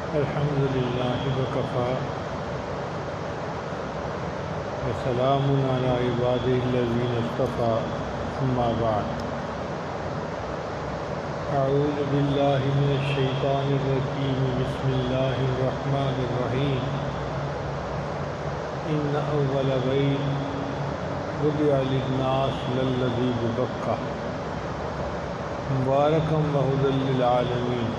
الحمد لله وكفى وسلام على عباده الذين اصطفى أما بعد أعوذ بالله من الشيطان الرجيم بسم الله الرحمن الرحيم إن أول بيت وضع للناس للذي ببكة مباركا وهدى للعالمين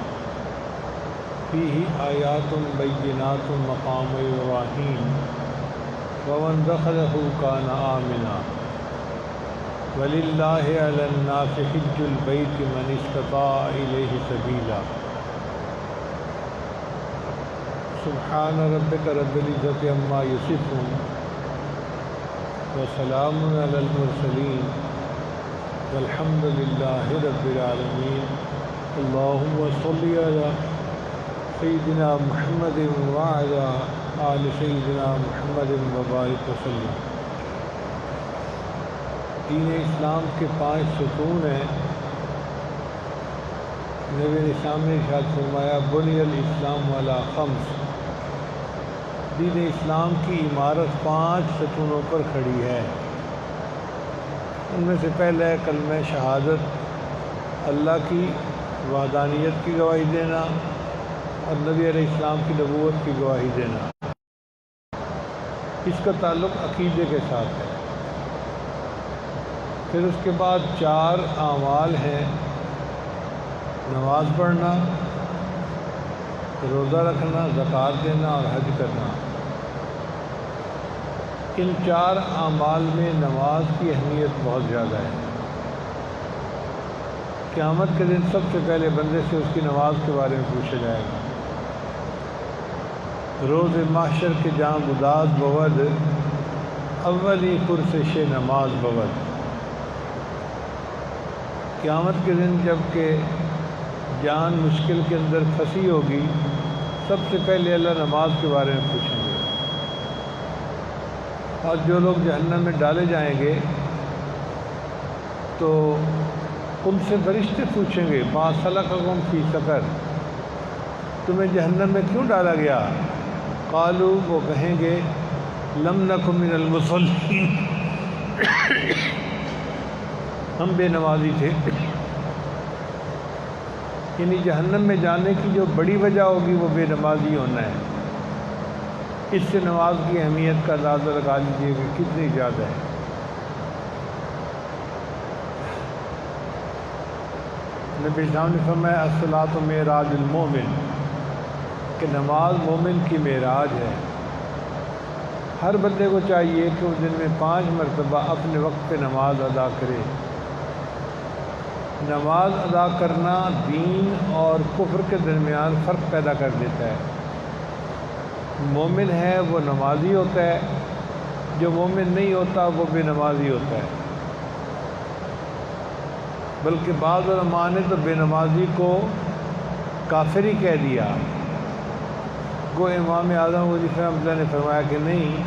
فيه آيات بينات مقام إبراهيم ومن دخله كان آمنا ولله على الناس حج البيت من استطاع إليه سبيلا سبحان ربك رب العزة عما يصفون وسلام على المرسلين والحمد لله رب العالمين اللهم صل على سیدنا محمد وعلى آل سیدنا محمد وبارک وسلم۔ دین اسلام کے 5 ستون ہیں۔ نبی اسلام نے ارشاد فرمایا بنی الاسلام علی 5۔ دین اسلام کی عمارت 5 ستونوں پر کھڑی ہے۔ ان میں سے پہلا ہے کلمہ شہادت، اللہ کی وحدانیت کی گواہی دینا اور نبی علیہ السلام کی نبوت کی گواہی دینا۔ اس کا تعلق عقیدے کے ساتھ ہے۔ پھر اس کے بعد 4 اعمال ہیں، نماز پڑھنا، روزہ رکھنا، زکوٰۃ دینا اور حج کرنا۔ ان 4 اعمال میں نماز کی اہمیت بہت زیادہ ہے۔ قیامت کے دن سب سے پہلے بندے سے اس کی نماز کے بارے میں پوچھا جائے گا۔ روز محشر کے جہاں گداز بود اولی پرسش نماز بود۔ قیامت کے دن جب کہ جان مشکل کے اندر پھنسی ہوگی، سب سے پہلے اللہ نماز کے بارے میں پوچھیں گے۔ اور جو لوگ جہنم میں ڈالے جائیں گے تو ان سے فرشتے پوچھیں گے ما سلککم فی سقر، تمہیں جہنم میں کیوں ڈالا گیا؟ قالوا، وہ کہیں گے لم نک من المصلین، ہم بے نمازی تھے۔ یعنی جہنم میں جانے کی جو بڑی وجہ ہوگی وہ بے نمازی ہونا ہے۔ اس سے نماز کی اہمیت کا اندازہ لگا لیجیے کہ کتنی زیادہ ہے۔ نبی صاحب نے فرمایا الصلاۃ معراج المومن، کہ نماز مومن کی معراج ہے۔ ہر بندے کو چاہیے کہ وہ دن میں 5 مرتبہ اپنے وقت پہ نماز ادا کرے۔ نماز ادا کرنا دین اور کفر کے درمیان فرق پیدا کر دیتا ہے۔ مومن ہے وہ نمازی ہوتا ہے، جو مومن نہیں ہوتا وہ بے نمازی ہوتا ہے۔ بلکہ بعض علماء نے تو بے نمازی کو کافر ہی کہہ دیا۔ گو امام اعظم رحمۃ اللہ نے فرمایا کہ نہیں،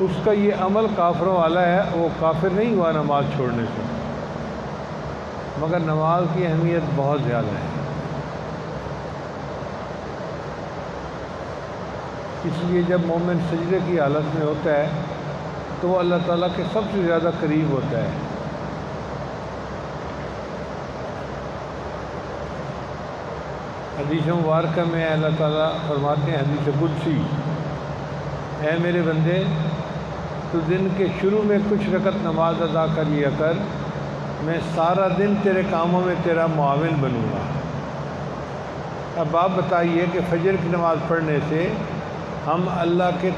اس کا یہ عمل کافروں والا ہے، وہ کافر نہیں ہوا نماز چھوڑنے سے، مگر نماز کی اہمیت بہت زیادہ ہے۔ اس لیے جب مومن سجدے کی حالت میں ہوتا ہے تو وہ اللہ تعالیٰ کے سب سے زیادہ قریب ہوتا ہے۔ حدیث مبارکہ میں اللہ تعالیٰ فرماتے ہیں، حدیث قدسی، اے میرے بندے، تو دن کے شروع میں کچھ رکعت نماز ادا کر لیا کر، میں سارا دن تیرے کاموں میں تیرا معاون بنوں گا۔ اب آپ بتائیے کہ فجر کی نماز پڑھنے سے ہم اللہ کے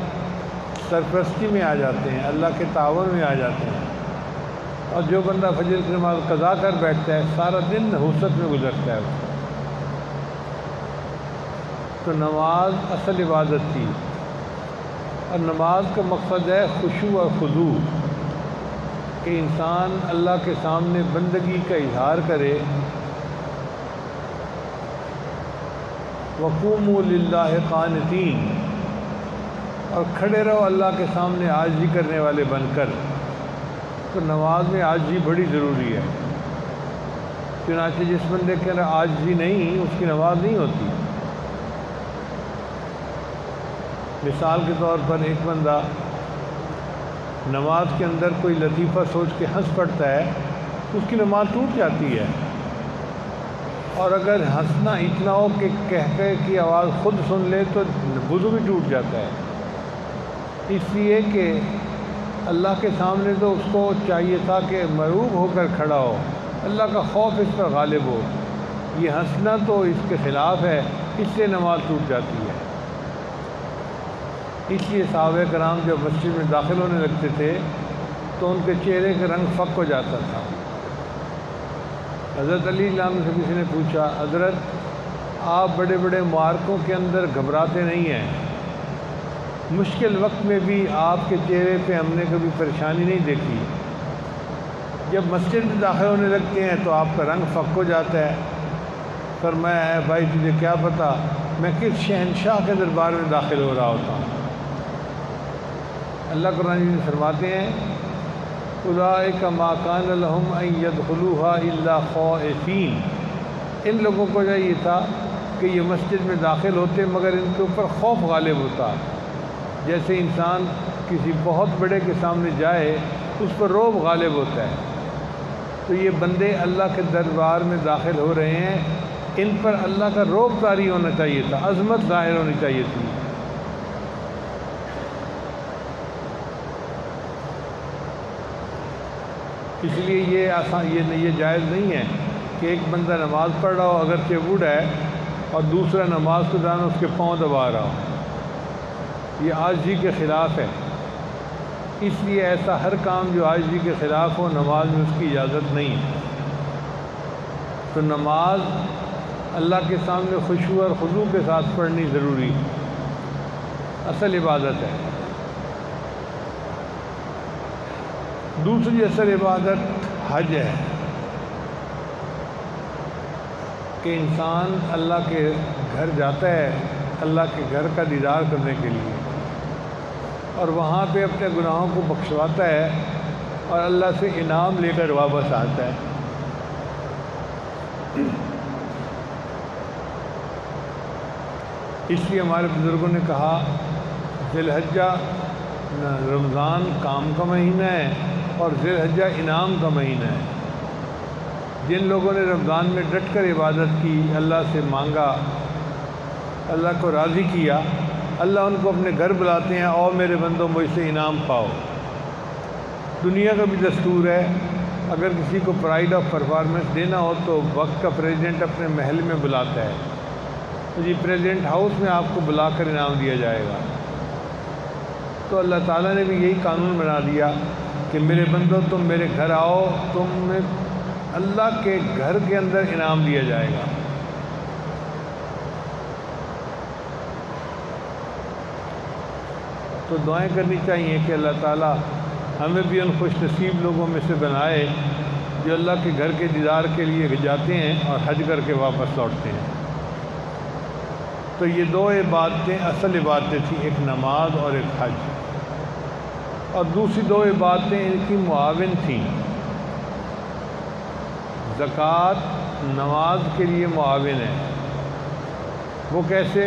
سرپرستی میں آ جاتے ہیں، اللہ کے تعاون میں آ جاتے ہیں، اور جو بندہ فجر کی نماز قضا کر بیٹھتا ہے سارا دن نحوست میں گزرتا ہے۔ تو نماز اصل عبادت تھی، اور نماز کا مقصد ہے خشوع اور خضوع، کہ انسان اللہ کے سامنے بندگی کا اظہار کرے۔ وقوموا للہ قانتین، اور کھڑے رہو اللہ کے سامنے عاجزی کرنے والے بن کر۔ تو نماز میں عاجزی بڑی ضروری ہے۔ چنانچہ جس بندے کے اندر عاجزی نہیں، اس کی نماز نہیں ہوتی۔ مثال کے طور پر ایک بندہ نماز کے اندر کوئی لطیفہ سوچ کے ہنس پڑتا ہے تو اس کی نماز ٹوٹ جاتی ہے، اور اگر ہنسنا اتنا ہو کہ کہہ کی آواز خود سن لے تو وضو بھی ٹوٹ جاتا ہے۔ اس لیے کہ اللہ کے سامنے تو اس کو چاہیے تھا کہ مرعوب ہو کر کھڑا ہو، اللہ کا خوف اس پر غالب ہو۔ یہ ہنسنا تو اس کے خلاف ہے، اس سے نماز ٹوٹ جاتی ہے۔ اس لیے صحابہ کرام جب مسجد میں داخل ہونے لگتے تھے تو ان کے چہرے کا رنگ فک ہو جاتا تھا۔ حضرت علی اللہ عنہ سے کسی نے پوچھا، حضرت آپ بڑے بڑے معرکوں کے اندر گھبراتے نہیں ہیں، مشکل وقت میں بھی آپ کے چہرے پہ ہم نے کبھی پریشانی نہیں دیکھی، جب مسجد میں داخل ہونے لگتے ہیں تو آپ کا رنگ فک ہو جاتا ہے۔ فرمایا ہے بھائی تجھے کیا پتہ میں کس شہنشاہ کے دربار میں داخل ہو رہا ہوتا ہوں۔ اللہ قرآن میں فرماتے ہیں اولئک ما کان لہم ان یدخلوها الا خائفین، ان لوگوں کو یہ تھا کہ یہ مسجد میں داخل ہوتے مگر ان کے اوپر خوف غالب ہوتا، جیسے انسان کسی بہت بڑے کے سامنے جائے اس پر رعب غالب ہوتا ہے۔ تو یہ بندے اللہ کے دربار میں داخل ہو رہے ہیں، ان پر اللہ کا رعب طاری ہونا چاہیے تھا، عظمت ظاہر ہونی چاہیے تھی۔ اس لیے یہ جائز نہیں ہے کہ ایک بندہ نماز پڑھ رہا ہو اگرچہ بوڑھا ہے اور دوسرا نماز کے دوران اس کے پاؤں دبا رہا ہو، یہ عاجزی کے خلاف ہے۔ اس لیے ایسا ہر کام جو عاجزی کے خلاف ہو نماز میں اس کی اجازت نہیں ہے۔ تو نماز اللہ کے سامنے خشوع اور خضوع کے ساتھ پڑھنی ضروری، اصل عبادت ہے۔ دوسری اصل عبادت حج ہے کہ انسان اللہ کے گھر جاتا ہے اللہ کے گھر کا دیدار کرنے کے لیے، اور وہاں پہ اپنے گناہوں کو بخشواتا ہے اور اللہ سے انعام لے کر واپس آتا ہے۔ اس لیے ہمارے بزرگوں نے کہا ذی الحجہ رمضان کام کا مہینہ ہے اور ذی الحجہ انعام کا مہینہ ہے۔ جن لوگوں نے رمضان میں ڈٹ کر عبادت کی، اللہ سے مانگا، اللہ کو راضی کیا، اللہ ان کو اپنے گھر بلاتے ہیں، اور میرے بندوں مجھ سے انعام پاؤ۔ دنیا کا بھی دستور ہے، اگر کسی کو پرائیڈ آف پرفارمنس دینا ہو تو وقت کا پریزیڈنٹ اپنے محل میں بلاتا ہے، تو جی پریزیڈنٹ ہاؤس میں آپ کو بلا کر انعام دیا جائے گا۔ تو اللہ تعالیٰ نے بھی یہی قانون بنا دیا کہ میرے بندوں تم میرے گھر آؤ، تمہیں اللہ کے گھر کے اندر انعام دیا جائے گا۔ تو دعائیں کرنی چاہیے کہ اللہ تعالیٰ ہمیں بھی ان خوش نصیب لوگوں میں سے بنائے جو اللہ کے گھر کے دیدار کے لیے جاتے ہیں اور حج کر کے واپس لوٹتے ہیں۔ تو یہ دو عبادتیں اصل عبادتیں تھیں، ایک نماز اور ایک حج، اور دوسری دو عبادتیں ان کی معاون تھیں۔ زکوٰۃ نماز کے لیے معاون ہے۔ وہ کیسے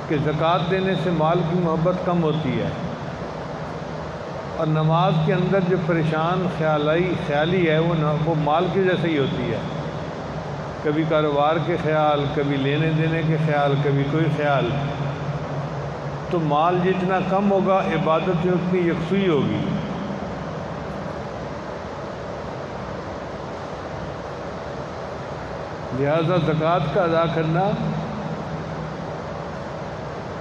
کہ زکوٰۃ دینے سے مال کی محبت کم ہوتی ہے، اور نماز کے اندر جو پریشان خیالی ہے وہ مال کی وجہ سے ہی ہوتی ہے، کبھی کاروبار کے خیال، کبھی لینے دینے کے خیال، کبھی کوئی خیال۔ تو مال جتنا کم ہوگا عبادت میں اتنی یکسوئی ہوگی۔ لہذا زکوٰۃ کا ادا کرنا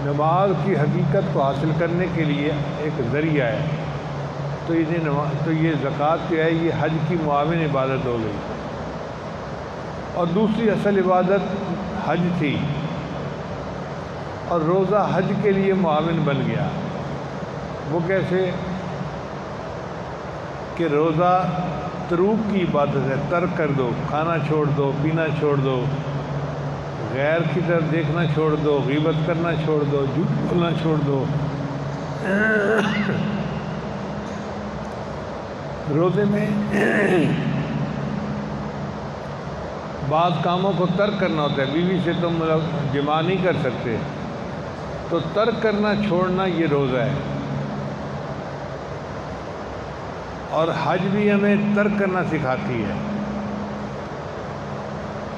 نماز کی حقیقت کو حاصل کرنے کے لیے ایک ذریعہ ہے۔ تو یہ زکوٰۃ جو ہے یہ حج کی معاون عبادت ہو گئی، اور دوسری اصل عبادت حج تھی، اور روزہ حج کے لیے معاون بن گیا۔ وہ کیسے کہ روزہ تروک کی عبادت ہے، ترک کر دو، کھانا چھوڑ دو، پینا چھوڑ دو، غیر کی طرف دیکھنا چھوڑ دو، غیبت کرنا چھوڑ دو، جھوٹ بولنا چھوڑ دو۔ روزے میں بعض کاموں کو ترک کرنا ہوتا ہے، بیوی سے تم جماع نہیں کر سکتے، تو ترک کرنا چھوڑنا یہ روزہ ہے، اور حج بھی ہمیں ترک کرنا سکھاتی ہے۔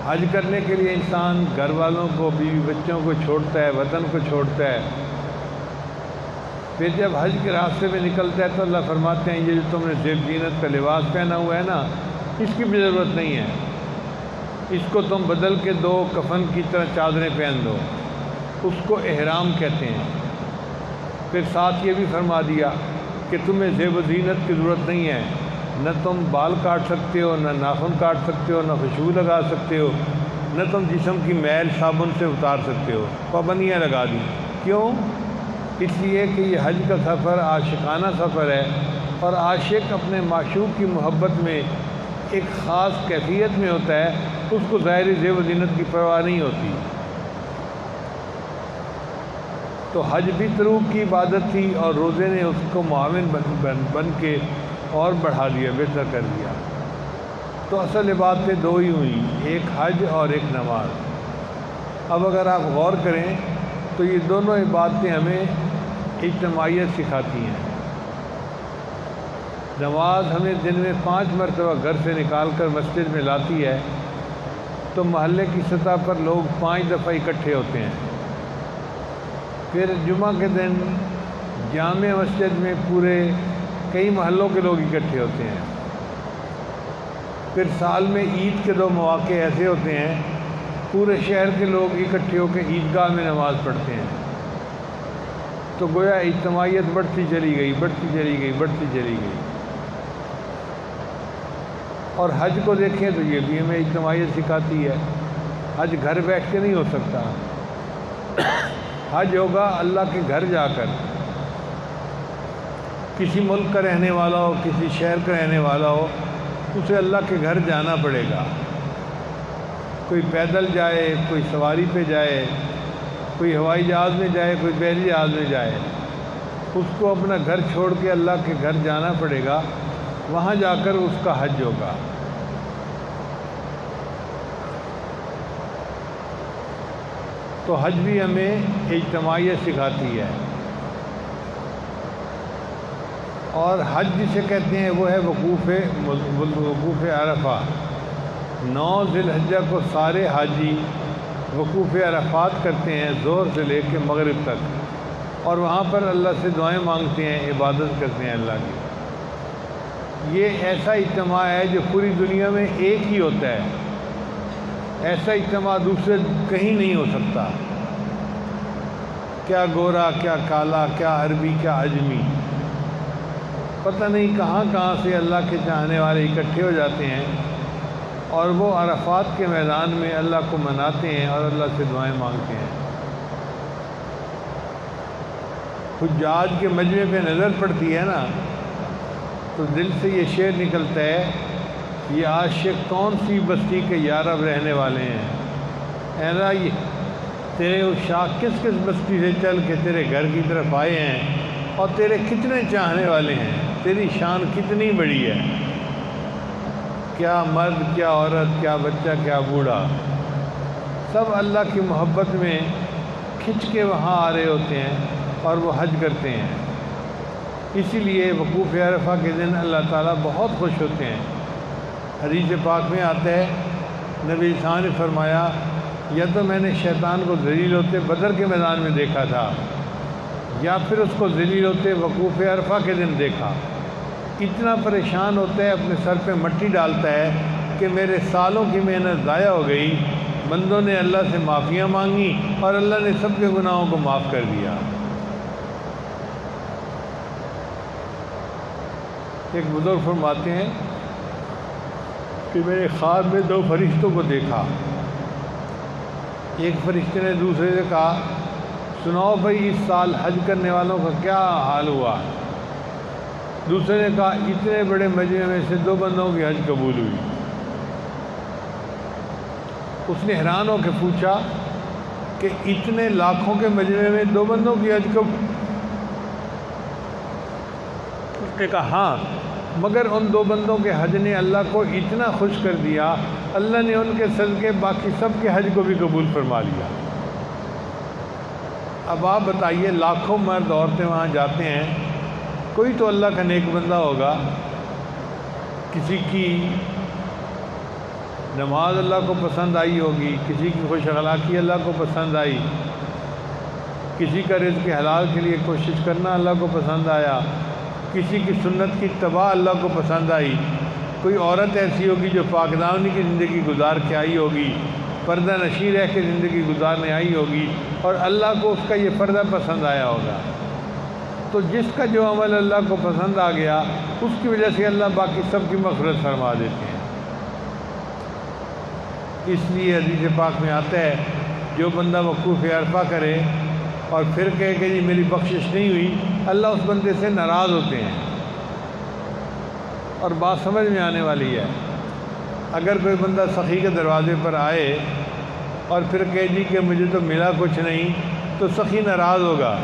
حج کرنے کے لیے انسان گھر والوں کو، بیوی بچوں کو چھوڑتا ہے، وطن کو چھوڑتا ہے، پھر جب حج کے راستے میں نکلتا ہے تو اللہ فرماتے ہیں یہ جو تم نے زیب زینت کا لباس پہنا ہوا ہے نا، اس کی بھی ضرورت نہیں ہے، اس کو تم بدل کے دو، کفن کی طرح چادریں پہن دو، اس کو احرام کہتے ہیں۔ پھر ساتھ یہ بھی فرما دیا کہ تمہیں زیب و زینت کی ضرورت نہیں ہے، نہ تم بال کاٹ سکتے ہو، نہ ناخن کاٹ سکتے ہو، نہ خوشبو لگا سکتے ہو، نہ تم جسم کی میل صابن سے اتار سکتے ہو، پابندیاں لگا دیں۔ کیوں؟ اس لیے کہ یہ حج کا سفر عاشقانہ سفر ہے، اور عاشق اپنے معشوق کی محبت میں ایک خاص کیفیت میں ہوتا ہے، اس کو ظاہری زیب و زینت کی پرواہ نہیں ہوتی۔ تو حج بھی تروب کی عبادت تھی، اور روزے نے اس کو معاون بن کے اور بڑھا دیا، بہتر کر دیا۔ تو اصل عبادتیں دو ہی ہوئیں، ایک حج اور ایک نماز۔ اب اگر آپ غور کریں تو یہ دونوں عبادتیں ہمیں اجتماعیت سکھاتی ہیں۔ نماز ہمیں دن میں 5 مرتبہ گھر سے نکال کر مسجد میں لاتی ہے، تو محلے کی سطح پر لوگ 5 دفعہ اکٹھے ہوتے ہیں۔ پھر جمعہ کے دن جامع مسجد میں پورے کئی محلوں کے لوگ اکٹھے ہوتے ہیں۔ پھر سال میں عید کے 2 مواقع ایسے ہوتے ہیں، پورے شہر کے لوگ اکٹھے ہو کے عیدگاہ میں نماز پڑھتے ہیں۔ تو گویا اجتماعیت بڑھتی چلی گئی، بڑھتی چلی گئی، بڑھتی چلی گئی۔ اور حج کو دیکھیں تو یہ بھی ہمیں اجتماعیت سکھاتی ہے۔ حج گھر بیٹھ کے نہیں ہو سکتا، حج ہوگا اللہ کے گھر جا کر۔ کسی ملک کا رہنے والا ہو، کسی شہر کا رہنے والا ہو، اسے اللہ کے گھر جانا پڑے گا۔ کوئی پیدل جائے، کوئی سواری پہ جائے، کوئی ہوائی جہاز میں جائے، کوئی بحری جہاز میں جائے، اس کو اپنا گھر چھوڑ کے اللہ کے گھر جانا پڑے گا، وہاں جا کر اس کا حج ہوگا۔ تو حج بھی ہمیں اجتماعیت سکھاتی ہے۔ اور حج جسے کہتے ہیں وہ ہے وقوف عرفہ۔ 9 ذی الحجہ کو سارے حاجی وقوف عرفات کرتے ہیں، ظہر سے لے کے مغرب تک، اور وہاں پر اللہ سے دعائیں مانگتے ہیں، عبادت کرتے ہیں اللہ کی۔ یہ ایسا اجتماع ہے جو پوری دنیا میں ایک ہی ہوتا ہے، ایسا اجتماع دوسرے کہیں نہیں ہو سکتا۔ کیا گورا، کیا کالا، کیا عربی، کیا عجمی، پتہ نہیں کہاں کہاں سے اللہ کے چاہنے والے اکٹھے ہو جاتے ہیں، اور وہ عرفات کے میدان میں اللہ کو مناتے ہیں اور اللہ سے دعائیں مانگتے ہیں۔ حجاج کے مجمع پہ نظر پڑتی ہے نا، تو دل سے یہ شعر نکلتا ہے، یہ عاشق کون سی بستی کے یارب رہنے والے ہیں، اے راہ تیرے عشاق کس کس بستی سے چل کے تیرے گھر کی طرف آئے ہیں، اور تیرے کتنے چاہنے والے ہیں، تیری شان کتنی بڑی ہے، کیا مرد، کیا عورت، کیا بچہ، کیا بوڑھا، سب اللہ کی محبت میں کھنچ کے وہاں آ رہے ہوتے ہیں اور وہ حج کرتے ہیں۔ اسی لیے وقوف عرفہ کے دن اللہ تعالیٰ بہت خوش ہوتے ہیں۔ حدیث پاک میں آتا ہے، نبی صلی نے فرمایا، یا تو میں نے شیطان کو ذلیل ہوتے بدر کے میدان میں دیکھا تھا، یا پھر اس کو ذلیل ہوتے وقوف عرفہ کے دن دیکھا۔ اتنا پریشان ہوتا ہے، اپنے سر پہ مٹی ڈالتا ہے کہ میرے سالوں کی محنت ضائع ہو گئی، بندوں نے اللہ سے معافیاں مانگی اور اللہ نے سب کے گناہوں کو معاف کر دیا۔ ایک بزرگ فرماتے ہیں کہ میرے خواب میں 2 فرشتوں کو دیکھا۔ ایک فرشتے نے دوسرے سے کہا، سناؤ بھائی اس سال حج کرنے والوں کا کیا حال ہوا؟ دوسرے نے کہا، اتنے بڑے مجمع میں سے 2 بندوں کی حج قبول ہوئی۔ اس نے حیران ہو کے پوچھا کہ اتنے لاکھوں کے مجمع میں 2 بندوں کی حج قبول؟ اس نے کہا ہاں، مگر ان 2 بندوں کے حج نے اللہ کو اتنا خوش کر دیا، اللہ نے ان کے صدقے باقی سب کے حج کو بھی قبول فرما لیا۔ اب آپ بتائیے، لاکھوں مرد عورتیں وہاں جاتے ہیں، کوئی تو اللہ کا نیک بندہ ہوگا، کسی کی نماز اللہ کو پسند آئی ہوگی، کسی کی خوش اخلاقی اللہ کو پسند آئی، کسی کا رزق حلال کے لیے کوشش کرنا اللہ کو پسند آیا، کسی کی سنت کی اتباع اللہ کو پسند آئی، کوئی عورت ایسی ہوگی جو پاک دامنی کی زندگی گزار کے آئی ہوگی، پردہ نشیں رہ کے زندگی گزارنے آئی ہوگی، اور اللہ کو اس کا یہ پردہ پسند آیا ہوگا۔ تو جس کا جو عمل اللہ کو پسند آ گیا، اس کی وجہ سے اللہ باقی سب کی مغفرت فرما دیتے ہیں۔ اس لیے حدیث پاک میں آتا ہے، جو بندہ وقوف عرفہ کرے اور پھر کہے کہ جی میری بخشش نہیں ہوئی، اللہ اس بندے سے ناراض ہوتے ہیں۔ اور بات سمجھ میں آنے والی ہے، اگر کوئی بندہ سخی کے دروازے پر آئے اور پھر کہے جی کہ مجھے تو ملا کچھ نہیں، تو سخی ناراض ہوگا۔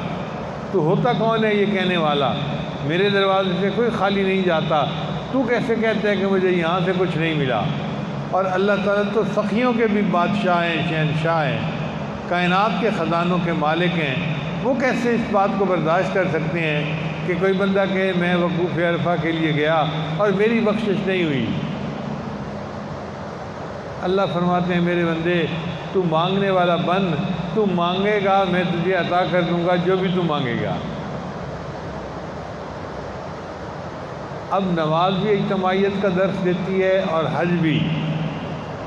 تو ہوتا کون ہے یہ کہنے والا؟ میرے دروازے سے کوئی خالی نہیں جاتا، تو کیسے کہتا ہے کہ مجھے یہاں سے کچھ نہیں ملا؟ اور اللہ تعالیٰ تو سخیوں کے بھی بادشاہ ہیں، شہنشاہ ہیں، کائنات کے خزانوں کے مالک ہیں۔ وہ کیسے اس بات کو برداشت کر سکتے ہیں کہ کوئی بندہ کہے میں وقوف عرفہ کے لیے گیا اور میری بخشش نہیں ہوئی؟ اللہ فرماتے ہیں میرے بندے تو مانگنے والا بن، تو مانگے گا میں تجھے عطا کر دوں گا جو بھی تو مانگے گا۔ اب نماز بھی اجتماعیت کا درس دیتی ہے اور حج بھی،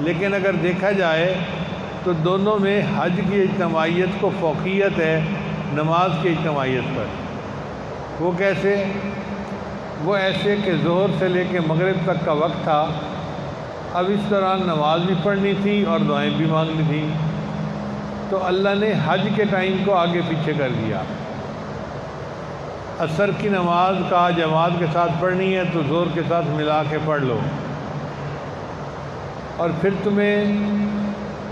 لیکن اگر دیکھا جائے تو دونوں میں حج کی اجتماعیت کو فوقیت ہے نماز کی اجتماعیت پر۔ وہ کیسے؟ وہ ایسے کہ ظہر سے لے کے مغرب تک کا وقت تھا، اب اس دوران نماز بھی پڑھنی تھی اور دعائیں بھی مانگنی تھی، تو اللہ نے حج کے ٹائم کو آگے پیچھے کر دیا۔ عصر کی نماز کا جماعت کے ساتھ پڑھنی ہے تو ظہر کے ساتھ ملا کے پڑھ لو، اور پھر تمہیں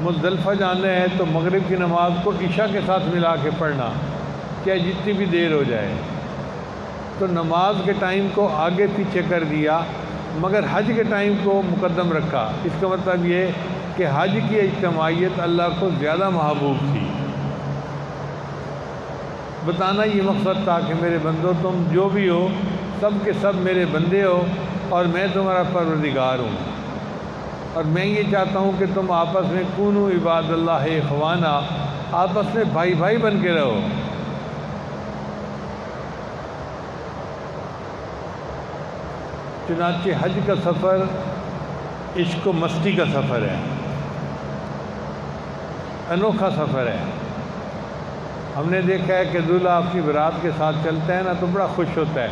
مزدلفہ جانا ہے تو مغرب کی نماز کو عشاء کے ساتھ ملا کے پڑھنا، چاہے جتنی بھی دیر ہو جائے۔ تو نماز کے ٹائم کو آگے پیچھے کر دیا، مگر حج کے ٹائم کو مقدم رکھا۔ اس کا مطلب یہ کہ حج کی اجتماعیت اللہ کو زیادہ محبوب تھی۔ بتانا یہ مقصد تھا کہ میرے بندو تم جو بھی ہو سب کے سب میرے بندے ہو، اور میں تمہارا پروردگار ہوں، اور میں یہ چاہتا ہوں کہ تم آپس میں کونو عباد اللہ اخوانا، آپس میں بھائی بھائی بن کے رہو۔ چنانچہ حج کا سفر عشق و مستی کا سفر ہے، انوکھا سفر ہے۔ ہم نے دیکھا ہے کہ دولہا اپنی برات کے ساتھ چلتا ہے نا تو بڑا خوش ہوتا ہے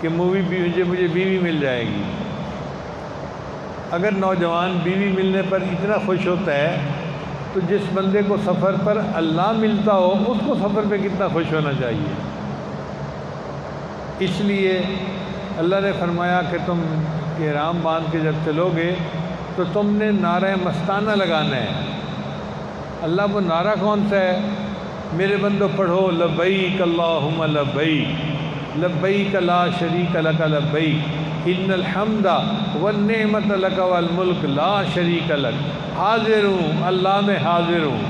کہ مجھے بیوی مل جائے گی۔ اگر نوجوان بیوی ملنے پر اتنا خوش ہوتا ہے تو جس بندے کو سفر پر اللہ ملتا ہو اس کو سفر پہ کتنا خوش ہونا چاہیے۔ اس لیے اللہ نے فرمایا کہ تم احرام باندھ کے جب چلو گے تو تم نے نعرہ مستانہ لگانا ہے۔ اللہ وہ نعرہ کون سا ہے؟ میرے بندو پڑھو، لبیک اللہم لبیک، لبیک لا شریک لک لبیک، ان الحمد والنعمت لک والملک لا شریک لک، حاضر ہوں، اللہ میں حاضر ہوں،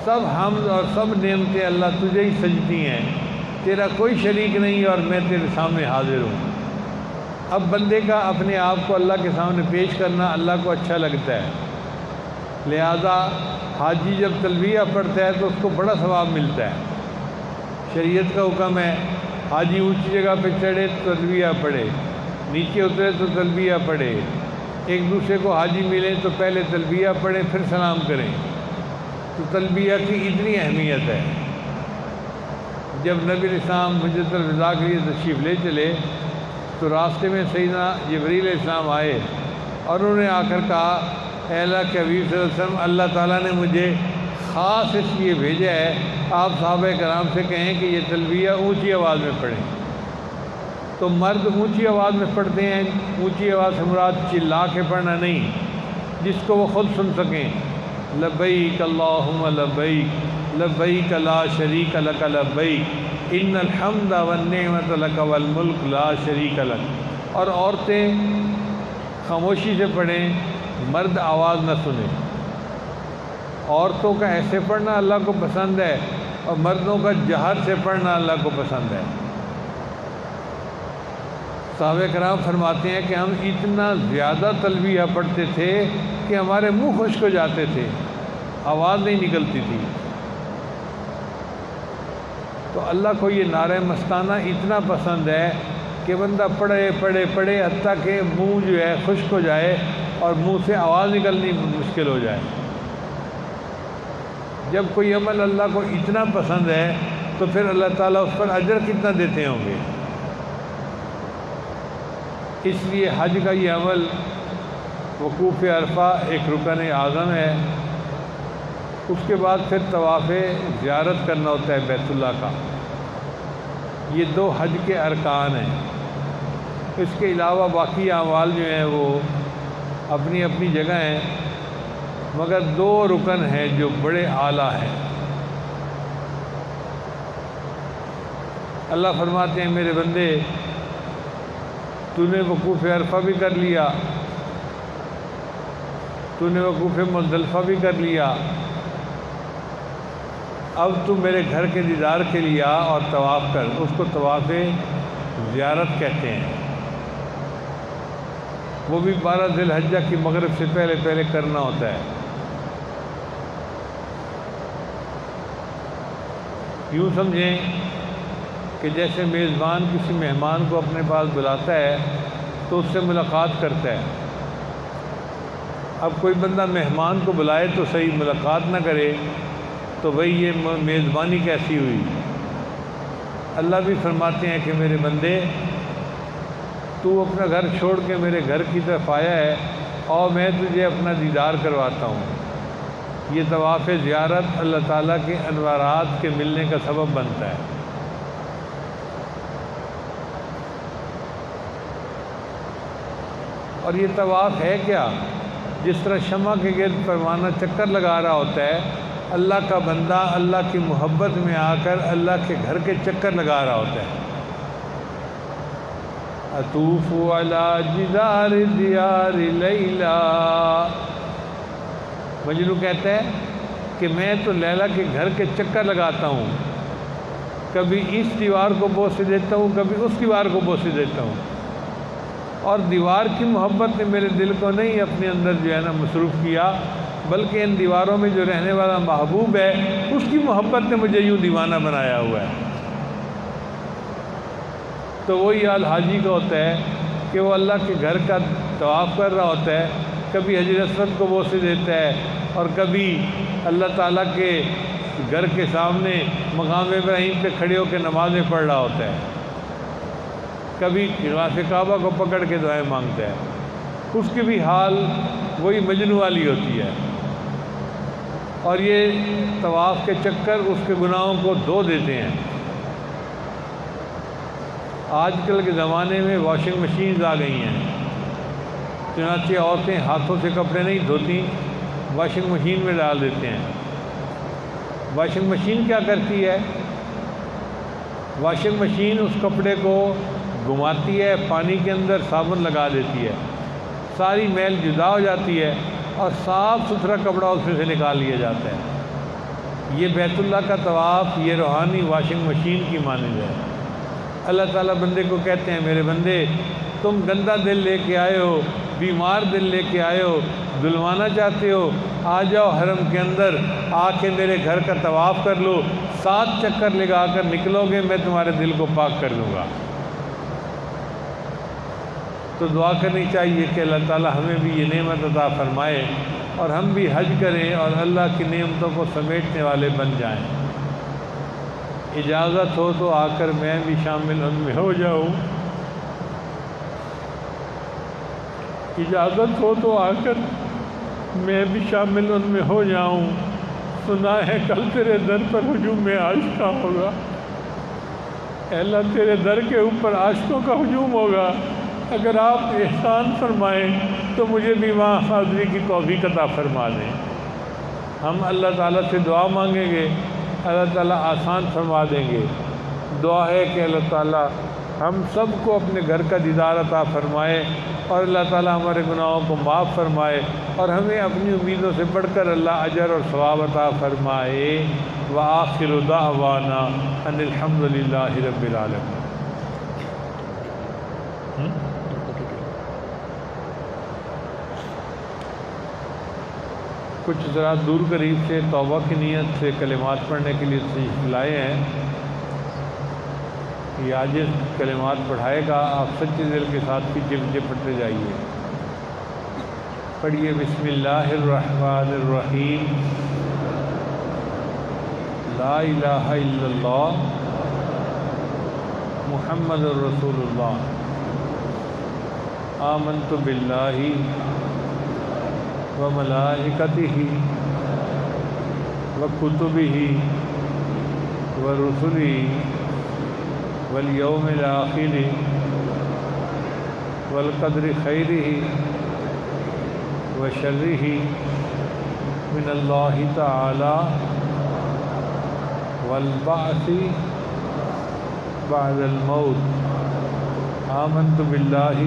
سب حمد اور سب نعمتیں اللہ تجھے ہی سجتی ہیں، تیرا کوئی شریک نہیں اور میں تیرے سامنے حاضر ہوں۔ اب بندے کا اپنے آپ کو اللہ کے سامنے پیش کرنا اللہ کو اچھا لگتا ہے، لہذا حاجی جب تلبیہ پڑھتا ہے تو اس کو بڑا ثواب ملتا ہے۔ شریعت کا حکم ہے حاجی اونچی جگہ پہ چڑھے تو تلبیہ پڑھے، نیچے اترے تو تلبیہ پڑھے، ایک دوسرے کو حاجی ملیں تو پہلے تلبیہ پڑھیں پھر سلام کریں۔ تو تلبیہ کی اتنی اہمیت ہے۔ جب نبی علیہ السلام حجۃ الوداع کے لیے تشریف لے چلے تو راستے میں سیدنا جبریل علیہ السلام آئے اور انہوں نے آ کر کہا، اے اللہ کے حبیب صلی اللہ علیہ وسلم، اللہ تعالیٰ نے مجھے خاص اس لیے بھیجا ہے، آپ صحابہ کرام سے کہیں کہ یہ تلبیہ اونچی آواز میں پڑھیں۔ تو مرد اونچی آواز میں پڑھتے ہیں، اونچی آواز سے مراد چلا کے پڑھنا نہیں، جس کو وہ خود سن سکیں، لبیک اللہم لبیک، لبیک لا شریک لک لبیک، ان الحمد والنعمت لک والملک لا شریک لک۔ اور عورتیں خاموشی سے پڑھیں، مرد آواز نہ سنیں۔ عورتوں کا ایسے پڑھنا اللہ کو پسند ہے اور مردوں کا جہر سے پڑھنا اللہ کو پسند ہے۔ صحابہ کرام فرماتے ہیں کہ ہم اتنا زیادہ تلبیہ پڑھتے تھے کہ ہمارے منہ خشک ہو جاتے تھے، آواز نہیں نکلتی تھی۔ تو اللہ کو یہ نعرہ مستانہ اتنا پسند ہے کہ بندہ پڑھے پڑھے پڑھے حتیٰ کہ منہ جو ہے خشک ہو جائے اور منہ سے آواز نکلنی مشکل ہو جائے۔ جب کوئی عمل اللہ کو اتنا پسند ہے تو پھر اللہ تعالیٰ اس پر اجر کتنا دیتے ہوں گے۔ اس لیے حج کا یہ عمل وقوف عرفہ ایک رکن اعظم ہے۔ اس کے بعد پھر طواف زیارت کرنا ہوتا ہے بیت اللہ کا۔ یہ 2 حج کے ارکان ہیں۔ اس کے علاوہ باقی اعمال جو ہیں وہ اپنی اپنی جگہ ہیں، مگر 2 رکن ہیں جو بڑے اعلیٰ ہیں۔ اللہ فرماتے ہیں میرے بندے تو نے وقوف عرفہ بھی کر لیا، تو نے وقوف مزدلفہ بھی کر لیا، اب تو میرے گھر کے دیدار کے لیے آ اور طواف کر۔ اس کو طواف زیارت کہتے ہیں۔ وہ بھی 12 ذی الحجہ کی مغرب سے پہلے پہلے کرنا ہوتا ہے۔ یوں سمجھیں کہ جیسے میزبان کسی مہمان کو اپنے پاس بلاتا ہے تو اس سے ملاقات کرتا ہے۔ اب کوئی بندہ مہمان کو بلائے تو صحیح، ملاقات نہ کرے تو بھئی یہ میزبانی کیسی ہوئی۔ اللہ بھی فرماتے ہیں کہ میرے بندے تو اپنا گھر چھوڑ کے میرے گھر کی طرف آیا ہے اور میں تجھے اپنا دیدار کرواتا ہوں۔ یہ طواف زیارت اللہ تعالیٰ کے انوارات کے ملنے کا سبب بنتا ہے۔ اور یہ طواف ہے کیا؟ جس طرح شمع کے گرد پروانہ چکر لگا رہا ہوتا ہے، اللہ کا بندہ اللہ کی محبت میں آ کر اللہ کے گھر کے چکر لگا رہا ہوتا ہے۔ اطوف علی جدار دیار لیلا، مجنوں کہتا ہے کہ میں تو لیلا کے گھر کے چکر لگاتا ہوں، کبھی اس دیوار کو بوسے دیتا ہوں، کبھی اس دیوار کو بوسے دیتا ہوں، اور دیوار کی محبت نے میرے دل کو نہیں اپنے اندر جو ہے نا مصروف کیا، بلکہ ان دیواروں میں جو رہنے والا محبوب ہے اس کی محبت نے مجھے یوں دیوانہ بنایا ہوا ہے۔ تو وہی حال حاجی کا ہوتا ہے کہ وہ اللہ کے گھر کا طواف کر رہا ہوتا ہے، کبھی حجر اسود کو بوسے دیتا ہے اور کبھی اللہ تعالیٰ کے گھر کے سامنے مقام ابراہیم پہ کھڑے ہو کے نمازیں پڑھ رہا ہوتا ہے، کبھی غلاف کعبہ کو پکڑ کے دعائیں مانگتا ہے۔ اس کی بھی حال وہی مجنوں والی ہوتی ہے۔ اور یہ طواف کے چکر اس کے گناہوں کو دھو دیتے ہیں۔ آج کل کے زمانے میں واشنگ مشینز آ گئی ہیں، چنانچہ عورتیں ہاتھوں سے کپڑے نہیں دھوتی، واشنگ مشین میں ڈال دیتے ہیں۔ واشنگ مشین کیا کرتی ہے؟ واشنگ مشین اس کپڑے کو گھماتی ہے، پانی کے اندر صابن لگا دیتی ہے، ساری میل جدا ہو جاتی ہے اور صاف ستھرا کپڑا اس میں سے نکال لیا جاتا ہے۔ یہ بیت اللہ کا طواف یہ روحانی واشنگ مشین کی مانند ہے۔ اللہ تعالیٰ بندے کو کہتے ہیں میرے بندے تم گندا دل لے کے آئے ہو، بیمار دل لے کے آئے ہو، دھلوانا چاہتے ہو، آ جاؤ حرم کے اندر، آ کے میرے گھر کا طواف کر لو، 7 چکر لگا کر نکلو گے، میں تمہارے دل کو پاک کر دوں گا۔ تو دعا کرنی چاہیے کہ اللہ تعالیٰ ہمیں بھی یہ نعمت عطا فرمائے اور ہم بھی حج کریں اور اللہ کی نعمتوں کو سمیٹنے والے بن جائیں۔ اجازت ہو تو آ کر میں بھی شامل ان میں ہو جاؤں، اجازت ہو تو آ کر میں بھی شامل ان میں ہو جاؤں۔ سنا ہے کل تیرے در پر ہجوم عاشقاں ہوگا، اے اللہ تیرے در کے اوپر عاشقوں کا ہجوم ہوگا، اگر آپ احسان فرمائیں تو مجھے بھی وہاں حاضری کی توفیق عطا فرما دیں۔ ہم اللہ تعالیٰ سے دعا مانگیں گے، اللہ تعالیٰ آسان فرما دیں گے۔ دعا ہے کہ اللہ تعالیٰ ہم سب کو اپنے گھر کا دیدار عطا فرمائے، اور اللہ تعالیٰ ہمارے گناہوں کو معاف فرمائے، اور ہمیں اپنی امیدوں سے بڑھ کر اللہ اجر اور ثواب عطا فرمائے۔ وآخر دعوانا ان الحمد للہ رب العالمین۔ کچھ ذرا دور قریب سے توبہ کی نیت سے کلمات پڑھنے کے لیے تشریف لائے ہیں، یہ آج کلمات پڑھائے گا، آپ سچے دل کے ساتھ پیچھے پیچھے پڑھتے جائیے۔ پڑھیے بسم اللہ الرحمن الرحیم، لا الہ الا اللہ محمد الرسول اللہ، آمنت باللہ وملائکتہ وکتبہ ورسلہ والیوم الآخر والقدر خیرہ وشرہ من اللہ تعالی والبعث بعد الموت، آمنت باللہ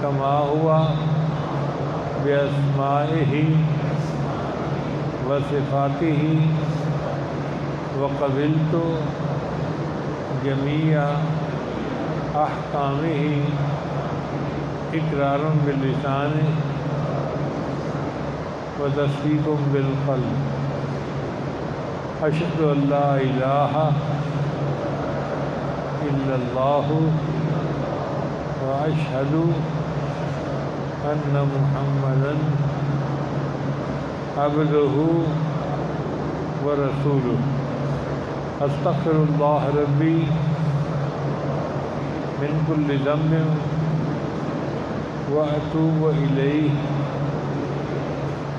کما ہوا بأسمائہ وصفاتہ وقبلت جمیع احکامہ اقرار باللسان وتصدیق بالقلب، اشہد ان لا الہ الا اللہ واشہد ان محمدا عبدہ ورسولہ، استغفر اللہ ربی من کل ذنب واتوب الیہ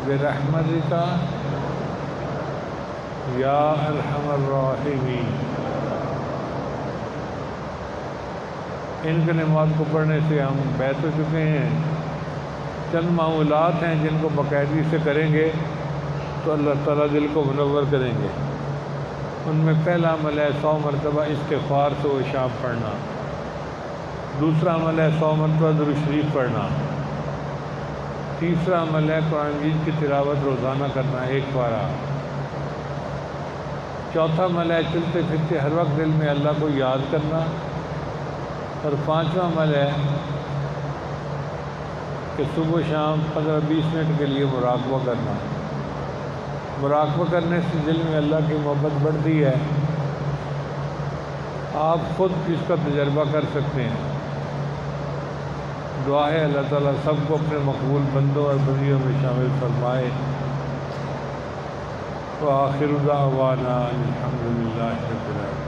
برحمتک یا ارحم الراحمین۔ ان کلمات کو پڑھنے سے ہم بیت ہو چکے ہیں۔ چند معمولات ہیں جن کو باقاعدگی سے کریں گے تو اللہ تعالیٰ دل کو منور کریں گے۔ ان میں پہلا عمل ہے 100 مرتبہ استغفار سے و شام پڑھنا، دوسرا عمل ہے 100 مرتبہ درود شریف پڑھنا، تیسرا عمل ہے قرآن مجید کی تلاوت روزانہ کرنا 1 پارہ، چوتھا عمل ہے چلتے پھرتے ہر وقت دل میں اللہ کو یاد کرنا، اور 5واں عمل ہے کہ صبح و شام 15-20 منٹ کے لیے مراقبہ کرنا۔ مراقبہ کرنے سے دل میں اللہ کی محبت بڑھتی ہے، آپ خود اس کا تجربہ کر سکتے ہیں۔ دعا ہے اللہ تعالیٰ سب کو اپنے مقبول بندوں اور بندیوں میں شامل فرمائے۔ وآخر دعوانا الحمد للہ رب العالمین۔